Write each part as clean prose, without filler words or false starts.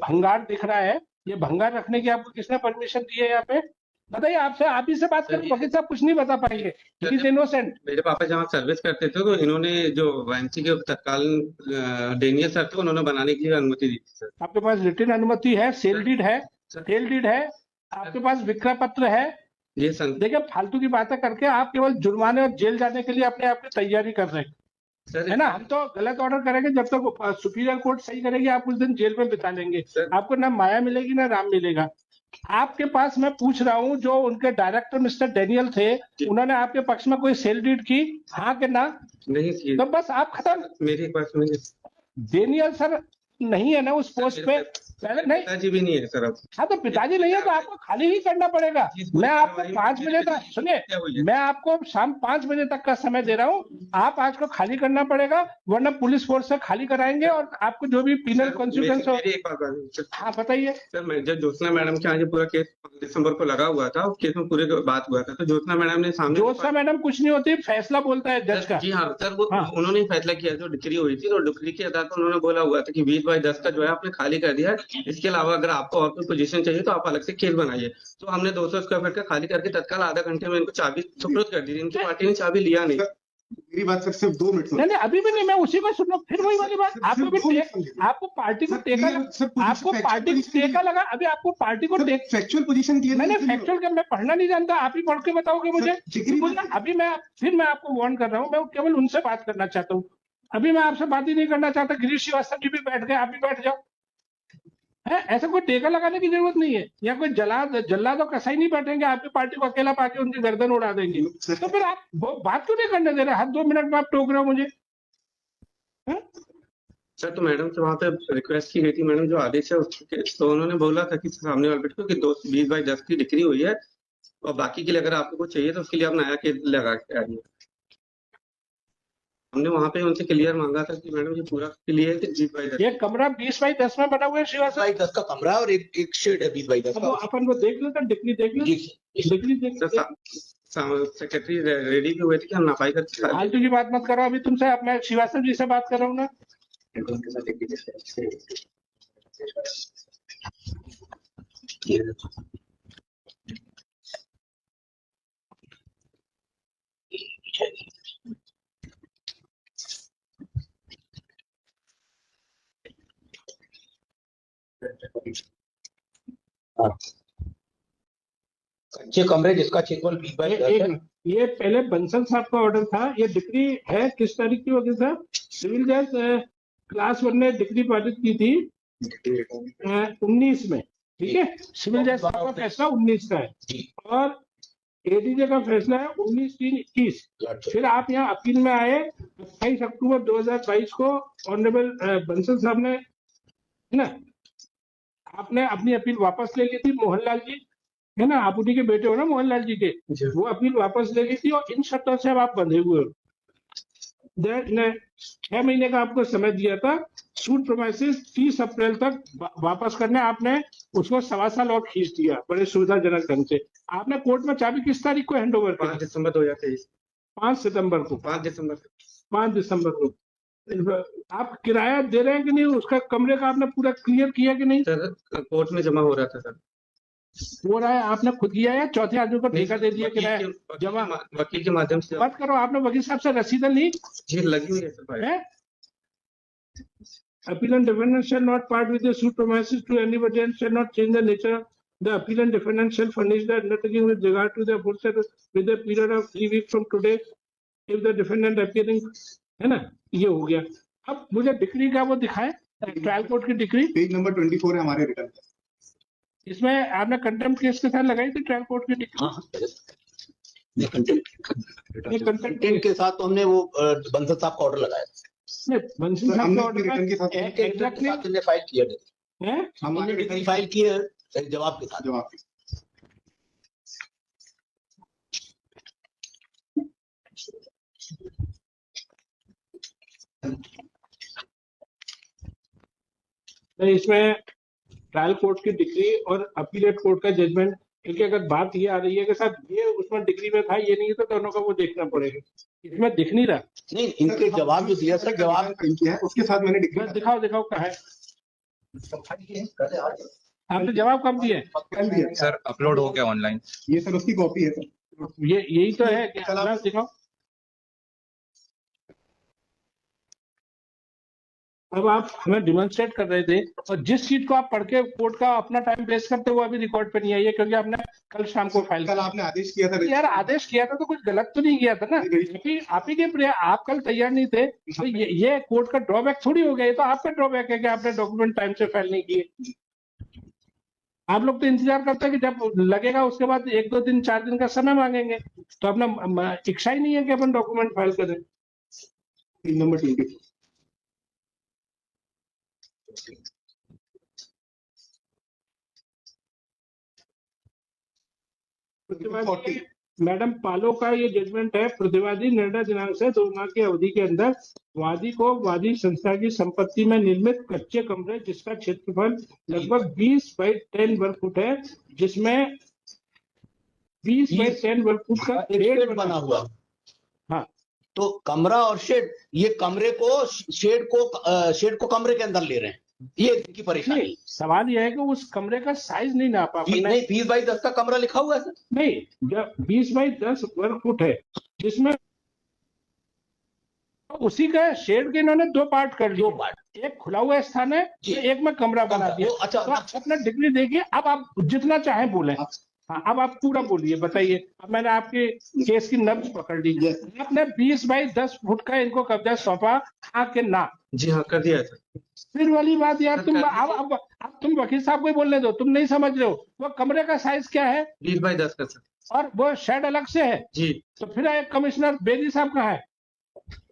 भंगार दिख रहा है, ये भंगार रखने की आपको किसने परमिशन दी है यहाँ पे? बताइए, आपसे आप ही से बात करें, वकील साहब कुछ नहीं बता पाएंगे, ही इज इनोसेंट। मेरे पापा जहाँ सर्विस करते थे तो इन्होंने जो वारंटी के तत्कालीन डेनियल सर थे उन्होंने बनाने की अनुमति दी थी सर। आपके पास रिटन अनुमति है, सेल डीड है, सेल डीड है, आपके पास विक्रय पत्र है? ये सर देखिए, फालतू की बातें करके आप केवल जुर्माने और जेल जाने के लिए अपने आप की तैयारी कर रहे हैं, सर है ना? हम तो गलत ऑर्डर करेंगे, जब तक सुपीरियर कोर्ट सही करेगी आप उस दिन जेल में बिता लेंगे, आपको ना माया मिलेगी ना राम मिलेगा। आपके पास मैं पूछ रहा हूँ, जो उनके डायरेक्टर मिस्टर डेनियल थे, उन्होंने आपके पक्ष में कोई सेल डीड की, हाँ कि ना? नहीं तो बस आप खत्म। मेरी एक बात सुनिए, डेनियल सर नहीं है ना उस पोस्ट पे, पहले नहीं, पिताजी भी नहीं है सर अब। हाँ तो पिताजी नहीं है तो आपको खाली ही करना पड़ेगा। मैं आपको 5 बजे तक, सुनिए, मैं आपको शाम 5 बजे तक का समय दे रहा हूँ, आप आज को खाली करना पड़ेगा, वरना पुलिस फोर्स से खाली कराएंगे और आपको जो भी पिनल कॉन्सिक्वेंस हो। हाँ बताइए सर। मैं जब ज्योत्सना मैडम के यहाँ पूरा केस 5 दिसंबर को लगा हुआ था, केस में पूरे बात हुआ था, तो ज्योत्सना मैडम ने सामने, ज्योत्सना मैडम कुछ नहीं होती, फैसला बोलता है जज का। जी हाँ सर, वो उन्होंने फैसला किया, जो डिक्री हुई थी तो डिक्री के आधार पर उन्होंने बोला हुआ था कि 20/10 का जो है आपने खाली कर दिया है, इसके अलावा अगर आपको और कोई पोजीशन चाहिए तो आप अलग से केस बनाइए। तो हमने 200 स्क्वायर फीट का खाली करके तत्काल आधा घंटे में इनको चाबी सुपुर्द कर दी थी, इनकी पार्टी ने चाबी लिया नहीं। मेरी बात सर सिर्फ 2 मिनट नहीं, अभी भी नहीं, मैं उसी को सुन रहा हूँ, फिर वही वाली बात। आपको भी आपको पार्टी को टेका, आपको पार्टी को टेका लगा, अभी आपको पार्टी को फैक्चुअल पोजीशन क्लियर। मैंने फैक्चुअल का मैं पढ़ना नहीं जानता, आप ही पढ़ के बताओगे मुझे। अभी मैं आपको वार्न कर रहा हूँ, मैं केवल उनसे बात करना चाहता हूँ, अभी मैं आपसे बात ही नहीं करना चाहता। गिरीश श्रीवास्तव जी भी बैठ गए, आप भी बैठ जाओ, है ऐसा कोई टेका लगाने की जरूरत नहीं है। या कोई जल्लाद और कसाई नहीं बैठेंगे आपकी पार्टी को अकेला पाके उनकी गर्दन उड़ा देंगे। तो फिर आप बात क्यों नहीं करने दे रहे? हर 2 मिनट में आप टोक रहे हो मुझे। सर तो मैडम से वहाँ पे रिक्वेस्ट की गई थी, मैडम जो आदेश है उसके, तो उन्होंने बोला था कि सामने वाले को कि 20/10 की डिक्री हुई है और बाकी के लिए अगर आपको कुछ चाहिए तो उसके लिए आप नया केस लगा के आइए। हमने वहाँ पे उनसे क्लियर मांगा था कि मैडम ये पूरा क्लियर है कि 20/10। ये कमरा 20/10 में बना हुआ है श्रीवास्तव? 20/10 का कमरा और एक शेड है 20/10 का। अपन वो देख लेते, डिग्री देख लेते, डिग्री देख लेते। सेक्रेटरी रेडी भी हुए थे कि हम नापाई करके। फालतू की बात मत करो अभी तुमसे, अब मैं श्रीवास्तव जी से बात कर रहा हूँ ना। कच्चे कमरे जिसका क्षेत्रफल 20/10 है। ये पहले बंसल साहब का ऑर्डर था, ये डिग्री है किस तारीख की वकील साहब? सिविल जज क्लास 1 ने डिग्री पारित की थी 19 में, ठीक है? सिविल जज साहब का फैसला 19 का है और एडीजे का फैसला है 19/3/21। फिर आप यहाँ अपील में आए 28 अक्टूबर 2022 को, ऑनरेबल बंसल साहब ने, है ना, आपने अपनी अपील वापस ले ली थी। मोहनलाल जी, है ना, आप उन्हीं के बेटे हो ना मोहनलाल जी के, वो अपील वापस ले ली थी और इन शर्तों से अब आप बंधे हुए हो। 6 महीने का आपको समय दिया था, सूट प्रोमाइसिस 30 अप्रैल तक वापस करने, आपने उसको 1.25 साल और खींच दिया बड़े सुविधाजनक ढंग से। आपने कोर्ट में चाबी किस तारीख को हैंड ओवर किया? 5 दिसंबर 2023। 5 सितंबर को। 5 दिसंबर को। आप किराया दे रहे हैं कि नहीं? उसका कमरे का आपने पूरा क्लियर किया कि नहीं? सर कोर्ट में जमा हो रहा था सर। हो रहा है, आपने खुद किया है? चौथे आदमी को ठेका दे दिया किराया जमा? वकील के माध्यम से। बात करो, आपने वकील साहब से रसीद ली? जी लगी हुई है sir. Appellant defendant shall not part with the suit premises to anybody and shall not change the nature. The appellant defendant shall furnish the undertaking with regard to the aforesaid with a period of 3 weeks from today if the defendant appearing, है ना? ये हो गया। अब मुझे decree का वो दिखाएं, ट्रायल कोर्ट की डिक्री। पेज नंबर 24 है हमारे रिटर्न का। इसमें आपने कंटेम्प्ट केस के साथ लगाई थी ट्रायल कोर्ट की डिक्री? कंटेम्प्ट के साथ तो हमने वो बंसल साहब का ऑर्डर लगाया। बंसल साहब का ऑर्डर रिटर्न के साथ हमने फाइल किया है, हमने डिग्री फाइल की है जवाब के साथ। जवाब इसमें ट्रायल कोर्ट की डिग्री और अपीलेट कोर्ट का जजमेंट, इनकी अगर बात ये आ रही है कि साहब ये उसमें डिग्री में था, ये नहीं, तो दोनों का वो देखना पड़ेगा। इसमें दिख नहीं रहा। नहीं, इनके जवाब जो दिया सर, जवाब किया है उसके साथ मैंने डिग्री। दिखाओ कहाँ है? सब फाइल किए हैं, कल आज आपने जवाब कब दिए? कल दिया सर अपलोड हो गया ऑनलाइन। ये सर उसकी कॉपी है सर। ये यही तो है कि कल आप- अपना दिखाओ। अब आप हमें डिमोन्स्ट्रेट कर रहे थे और जिस चीज को आप पढ़ के कोर्ट का अपना टाइम वेस्ट करते वो अभी रिकॉर्ड पे नहीं आई है क्योंकि आपने कल शाम को फाइल कल आपने आदेश किया था यार आदेश किया था तो कुछ गलत तो नहीं किया था ना। आप ही के आप कल तैयार नहीं थे तो ये कोर्ट का ड्रॉबैक थोड़ी हो गया। ये तो आपका ड्रॉबैक है कि आपने डॉक्यूमेंट टाइम से फाइल नहीं किए। आप लोग तो इंतजार करते हैं कि जब लगेगा उसके बाद 1 2 दिन 4 दिन का समय मांगेंगे तो अपना इच्छा ही नहीं है कि अपन डॉक्यूमेंट फाइल करें। Page number 24। प्रतिवादी मैडम पालो का ये जजमेंट है। प्रतिवादी निर्णय दिनांक से 2 माह की अवधि के अंदर वादी को वादी संस्था की संपत्ति में निर्मित कच्चे कमरे जिसका क्षेत्रफल लगभग 20 बाई 10 वर्ग फुट है जिसमें 20 बाई 10 वर्ग फुट का एक शेड बना हुआ। हाँ तो कमरा और शेड, ये कमरे को शेड को कमरे के अंदर ले रहे हैं, ये इनकी परेशानी। नहीं सवाल यह है कि उस कमरे का साइज नहीं नापा नहीं 20 बाई 10 का कमरा लिखा हुआ है सर। नहीं जब 20 बाई 10 वर्ग फुट है जिसमें उसी का शेड के इन्होंने 2 पार्ट कर लिए। 2 पार्ट, एक खुला हुआ स्थान है एक में कमरा बना दिया। अच्छा तो आप अपना डिग्री देखिए। अब आप जितना चाहे बोले। हाँ अब आप पूरा बोलिए बताइए। अब मैंने आपके केस की नब्ज पकड़ ली। आपने 20 बाई 10 फुट का इनको कब्जा सौंपा हाँ के ना? जी हाँ कर दिया सर। फिर वाली बात यार तुम अब तुम वकील साहब को ही बोलने दो। तुम नहीं समझ रहे हो वो कमरे का साइज क्या है 20 बाई 10 का सर। और वो शेड अलग से है। जी तो फिर एक कमिश्नर बेदी साहब कहाँ है?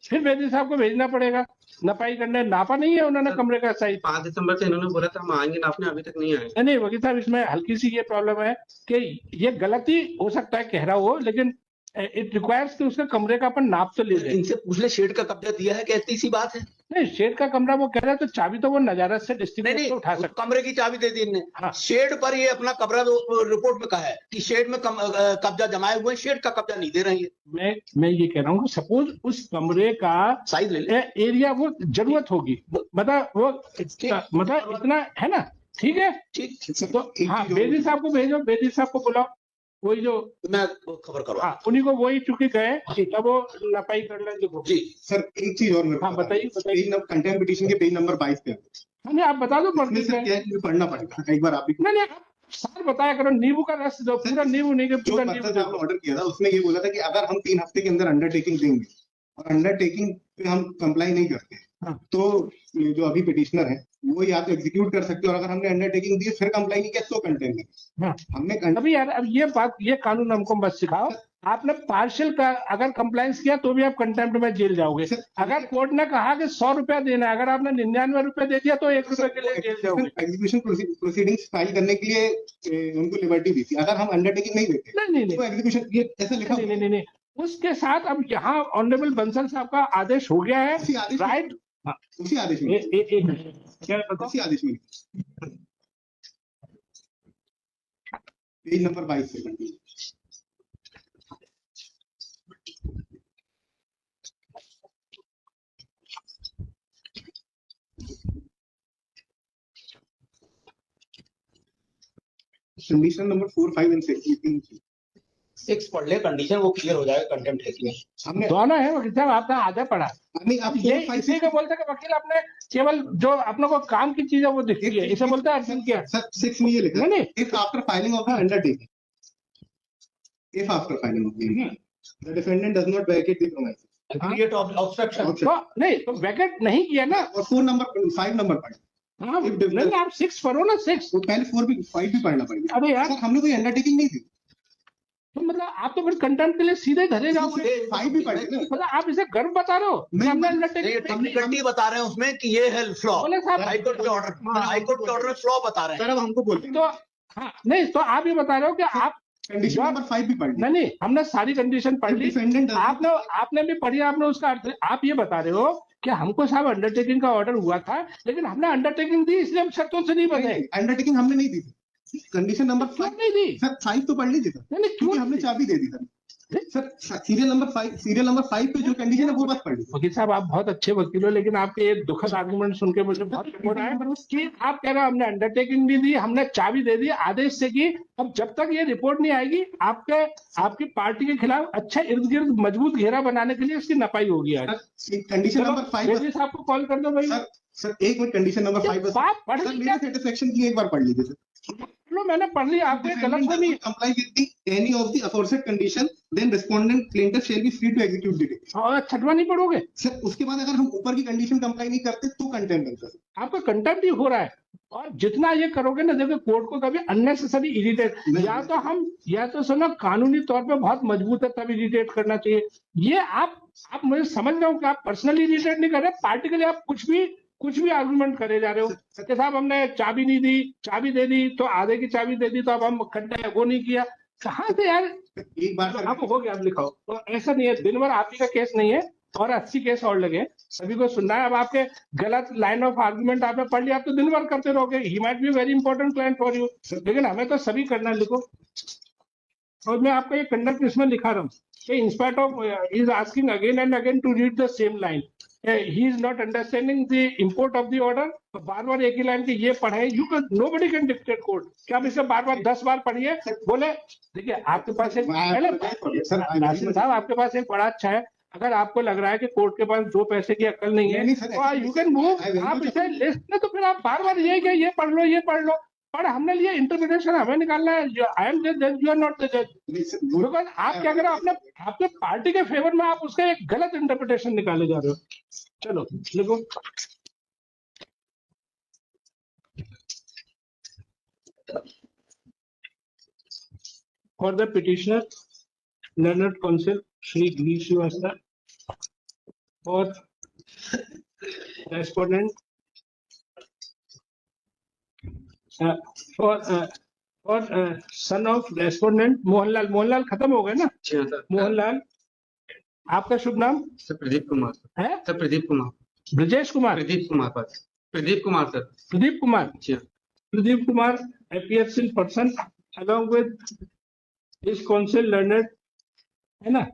फिर बेदी साहब को भेजना पड़ेगा नपाई करने। नापा नहीं है उन्होंने कमरे का साइज। 5 दिसंबर से इन्होंने बोला था हम आएंगे नापने, अभी तक नहीं आए। नहीं वकील साहब इसमें हल्की सी ये प्रॉब्लम है कि ये गलती हो सकता है कह रहा हो लेकिन इट रिक्वायर्स कि उसके कमरे का अपन नाप तो ले लें। इनसे पूछ ले शेड का कब्जा दिया है, कहती सी बात है। नहीं शेड का कमरा वो कह रहा है तो चाबी तो वो नजारत से डिस्ट्रिक्ट नहीं से उठा उस सकता कमरे की चाबी दे दी इनने। हाँ। शेड पर ये अपना कब्जा रिपोर्ट में कहा है कि शेड में कब्जा जमाए हुए हैं, शेड का कब्जा नहीं दे रहे हैं। मैं ये कह रहा हूँ सपोज उस कमरे का साइज ले ले। एरिया वो जरूरत होगी मतलब वो मतलब इतना है ना। ठीक है ठीक तो हाँ बेदी साहब को भेजो। बेदी साहब को बुलाओ। वही जो मैं खबर करूँ। हाँ उन्हीं को वही चुकी गए तब वो नपाई कर लें। देखो जी सर एक चीज और मेरे को हाँ बताइए पेज नंबर कंटेम्प्ट पिटीशन के पेज नंबर 22 पे नहीं आप बता दो पढ़ इसमें सर क्या है, मुझे पढ़ना पड़ेगा एक बार आप भी। नहीं आप सार बताया करो। नींबू का रस दो पूरा नींबू नहीं के जो पूरा पत्र नींबू से आपने ऑर्डर किया था उसमें ये बोला था कि अगर हम 3 हफ्ते के अंदर अंडरटेकिंग देंगे और अंडरटेकिंग पे हम कंप्लाई नहीं करते हाँ। तो जो अभी पिटिशनर है वो या तो एग्जीक्यूट कर सकते हैं और अगर हमने अंडरटेकिंग दी फिर कंप्लाई नहीं किया तो कंटेम्प्ट हाँ। हमने अभी यार अब ये बात ये कानून हमको मत सिखाओ। आपने पार्शियल का अगर कंप्लायंस किया तो भी आप कंटेम्प्ट में जेल जाओगे। अगर कोर्ट ने कहा कि 100 रुपया देना है अगर आपने 99 रुपये दे दिया तो 1 रुपये के लिए जेल जाओगे। एग्जीक्यूशन प्रोसीडिंग्स फाइल करने के लिए उनको लिबर्टी दी थी। अगर हम अंडरटेकिंग नहीं देते नहीं तो एग्जीक्यूशन ये ऐसा लिखा नहीं उसके साथ अब यहाँ ऑनरेबल बंसल साहब का आदेश हो गया है राइट। उसी आदेश में क्या उसी आदेश में पेज नंबर 22 से कंडीशन नंबर 4, 5 एंड 6 6 पढ़ ले, कंडीशन वो क्लियर हो जाएगा। कंटेम्प्ट है कि नहीं हमने दोनों है वकील साहब। आपने आधा पढ़ा नहीं आप ये 4, 5, इसी को बोलते कि वकील आपने केवल जो अपने को काम की चीज है वो दिखती है इसे बोलते हैं अर्जुन किया। सर 6 में ये लिखा नहीं if after filing of the undertaking if after filing of the the defendant does not vacate the premises create obstruction. तो नहीं तो वैकेट नहीं किया ना। और 4 नंबर 5 नंबर पढ़े हाँ नहीं आप 6 पढ़ो ना 6। वो पहले 4 भी 5 भी पढ़ना पड़ेगा। अरे यार सर हमने कोई अंडरटेकिंग नहीं दी तो मतलब आप तो फिर कंटेम्प्ट के लिए सीधे धरे जाओगे। 5 भी पढ़े ना। मतलब आप इसे गर्व बता रहे हो कि नहीं, हमने नहीं, अंडरटेकिंग टेक्निकलिटी बता रहे हैं उसमें कि ये है फ्लॉ। बोले साहब हाईकोर्ट के ऑर्डर में फ्लॉ बता रहे हैं। सर अब हमको बोलते तो हाँ नहीं तो आप ये बता रहे हो कि आप कंडीशन नंबर 5 भी पढ़ ली। नहीं हमने सारी कंडीशन पढ़ ली। डिफेंडेंट आपने भी पढ़ी। आपने उसका अर्थ आप ये बता रहे हो कि हमको साहब अंडरटेकिंग का ऑर्डर हुआ था लेकिन हमने अंडरटेकिंग दी इसलिए हम शर्तों से नहीं बने। अंडरटेकिंग हमने नहीं दी थी। कंडीशन नंबर क्यों 5 नहीं दी? सर 5 तो पढ़ लीजिए सर नहीं क्योंकि हमने चाबी दे दी सर। सर सीरियल नंबर 5 पे जो कंडीशन है वो बात पढ़ लीजिए। वकील साहब आप बहुत अच्छे वकील हो, लेकिन आपके ये दुखद आर्गुमेंट सुन के मुझे बहुत हो रहा है कि आप कह रहे हो हमने अंडरटेकिंग भी दी, हमने चाबी दे दी आदेश से की, अब जब तक ये रिपोर्ट नहीं आएगी आपकी पार्टी के खिलाफ अच्छा इर्द गिर्द मजबूत घेरा बनाने के लिए इसकी नपाई होगी आज। कंडीशन नंबर 5 जजेस आपको कॉल कर दो भाई। सर एक मिनट, कंडीशन नंबर 5 बात पढ़ सर ली मेरे सेटिस्फेक्शन की एक बार पढ़ लीजिए सर। लो, मैंने पढ़ ली, आपको ये गलत तो नहीं है। comply with the any of the aforesaid condition, then respondent plaintiff shall be free to execute the deed। और छठवा नहीं पढ़ोगे? सर उसके बाद अगर हम ऊपर की कंडीशन कंप्लाई नहीं करते तो कंटेम्प्ट बनता है। आपका कंटेम्प्ट ही हो रहा है, और जितना ये करोगे ना, देखो कोर्ट को कभी अननेसेसरी इरिटेट, या तो सुनो कानूनी तौर पे बहुत मजबूत है तब इरिटेट करना चाहिए। ये आप मुझे समझ रहे हो कि आप पर्सनली इरिटेट नहीं कर रहे, पार्टी के लिए आप कुछ भी आर्गुमेंट करे जा रहे हो कि साहब हमने चाबी नहीं दी, चाबी दे दी तो आधे की चाबी दे दी तो अब हम खड्डा वो नहीं किया, कहाँ से यार? एक बार अब हो गया, अब लिखाओ। तो ऐसा नहीं है, दिन भर आप ही का केस नहीं है और 80 केस और लगे, सभी को सुनना है। अब आपके गलत लाइन ऑफ आर्गुमेंट आपने पढ़ लिया, आप तो दिन भर करते रहोगे। He might be very important client for you, लेकिन हमें तो सभी करना है, लिखो। और मैं आपको ये कंडक्ट इसमें लिखा रहा हूँ कि in spite of is asking again and again to read the same line, he is not understanding the import of the order. बार बार एक ही लाइन के ये पढ़े, you can nobody can dictate court. क्या आप इसे बार बार 10 बार पढ़िए? बोले देखिए आपके पास एक नासिर साहब, आपके पास एक बड़ा अच्छा है, अगर आपको लग रहा है कि कोर्ट के पास 2 पैसे की अक्ल नहीं है तो यू कैन मूव, आप इसे लिस्ट में, तो फिर आप बार बार ये पढ़ लो, ये पढ़ लो। पर हमने लिए इंटरप्रिटेशन हमें निकालना है। आई एम द जज, यू आर नॉट द जज, बिकॉज आप क्या करो, आपके पार्टी के फेवर में आप उसका एक गलत इंटरप्रिटेशन निकाले जा रहे हो। चलो लिखो। For the petitioner learned counsel Shri Girish Srivastava, और रेस्पोंडेंट और सन ऑफ रेस्पोंडेंट मोहनलाल खत्म हो गए ना? मोहनलाल, आपका शुभ नाम? सर प्रदीप कुमार है? Sir Pradeep Kumar, Brajesh Kumar, Pradeep Kumar Pradeep Kumar sir, Pradeep Kumar, ji Pradeep Kumar appears in person along with his counsel learned, है ना?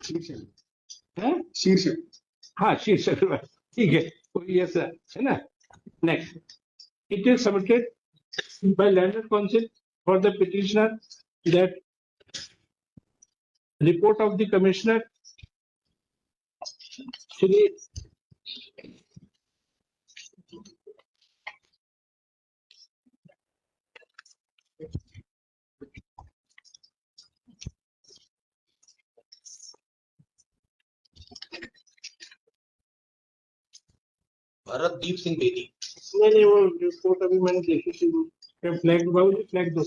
शीर्षक, हाँ शीर्षक, ठीक है, यस सर, है ना? Next, it is submitted by learned counsel for the petitioner that report of the commissioner Shri Bharatdeep Singh Bedi. नहीं वो रिपोर्ट अभी मैंने देखी थी, फ्लैग दो।